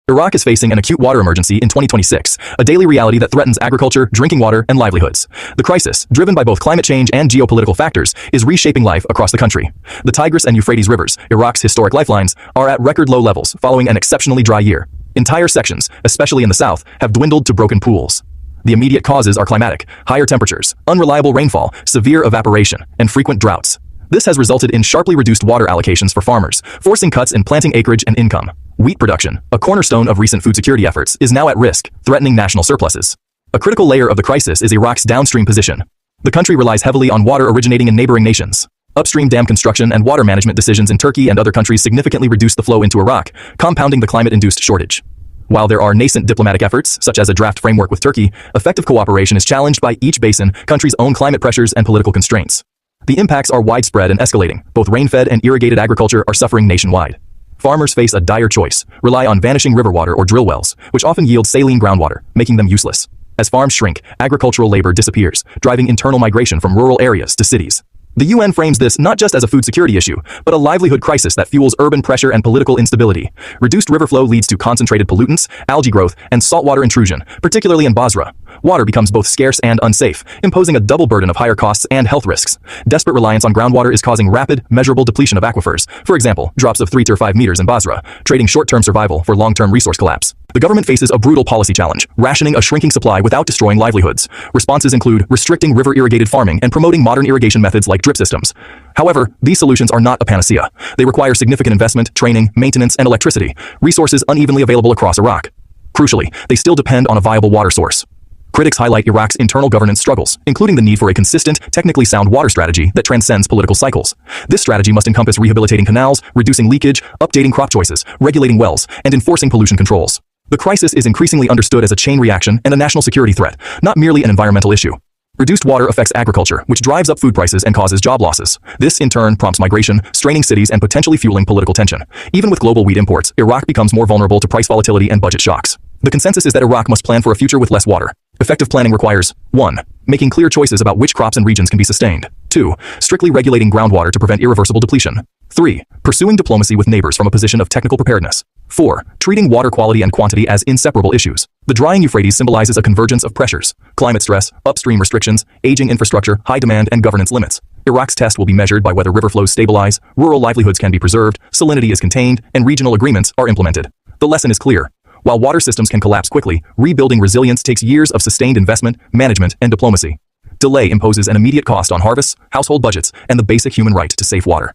Iraq is facing an acute water emergency in 2026, a daily reality that threatens agriculture, drinking water, and livelihoods. The crisis, driven by both climate change and geopolitical factors, is reshaping life across the country. The Tigris and Euphrates rivers, Iraq's historic lifelines, are at record low levels following an exceptionally dry year. Entire sections, especially in the south, have dwindled to broken pools. The immediate causes are climatic: higher temperatures, unreliable rainfall, severe evaporation, and frequent droughts. This has resulted in sharply reduced water allocations for farmers, forcing cuts in planting acreage and income. Wheat production, a cornerstone of recent food security efforts, is now at risk, threatening national surpluses. A critical layer of the crisis is Iraq's downstream position. The country relies heavily on water originating in neighboring nations. Upstream dam construction and water management decisions in Turkey and other countries significantly reduce the flow into Iraq, compounding the climate-induced shortage. While there are nascent diplomatic efforts, such as a draft framework with Turkey, effective cooperation is challenged by each basin, country's own climate pressures and political constraints. The impacts are widespread and escalating. Both rain-fed and irrigated agriculture are suffering nationwide. Farmers face a dire choice: rely on vanishing river water or drill wells, which often yield saline groundwater, making them useless. As farms shrink, agricultural labor disappears, driving internal migration from rural areas to cities. The UN frames this not just as a food security issue, but a livelihood crisis that fuels urban pressure and political instability. Reduced river flow leads to concentrated pollutants, algae growth, and saltwater intrusion, particularly in Basra. Water becomes both scarce and unsafe, imposing a double burden of higher costs and health risks. Desperate reliance on groundwater is causing rapid, measurable depletion of aquifers, for example, drops of 3 to 5 meters in Basra, trading short-term survival for long-term resource collapse. The government faces a brutal policy challenge: rationing a shrinking supply without destroying livelihoods. Responses include restricting river-irrigated farming and promoting modern irrigation methods like drip systems. However, these solutions are not a panacea. They require significant investment, training, maintenance, and electricity, resources unevenly available across Iraq. Crucially, they still depend on a viable water source. Critics highlight Iraq's internal governance struggles, including the need for a consistent, technically sound water strategy that transcends political cycles. This strategy must encompass rehabilitating canals, reducing leakage, updating crop choices, regulating wells, and enforcing pollution controls. The crisis is increasingly understood as a chain reaction and a national security threat, not merely an environmental issue. Reduced water affects agriculture, which drives up food prices and causes job losses. This, in turn, prompts migration, straining cities and potentially fueling political tension. Even with global wheat imports, Iraq becomes more vulnerable to price volatility and budget shocks. The consensus is that Iraq must plan for a future with less water. Effective planning requires 1. Making clear choices about which crops and regions can be sustained. 2. Strictly regulating groundwater to prevent irreversible depletion. 3. Pursuing diplomacy with neighbors from a position of technical preparedness. 4. Treating water quality and quantity as inseparable issues. The drying Euphrates symbolizes a convergence of pressures: climate stress, upstream restrictions, aging infrastructure, high demand, and governance limits. Iraq's test will be measured by whether river flows stabilize, rural livelihoods can be preserved, salinity is contained, and regional agreements are implemented. The lesson is clear. While water systems can collapse quickly, rebuilding resilience takes years of sustained investment, management, and diplomacy. Delay imposes an immediate cost on harvests, household budgets, and the basic human right to safe water.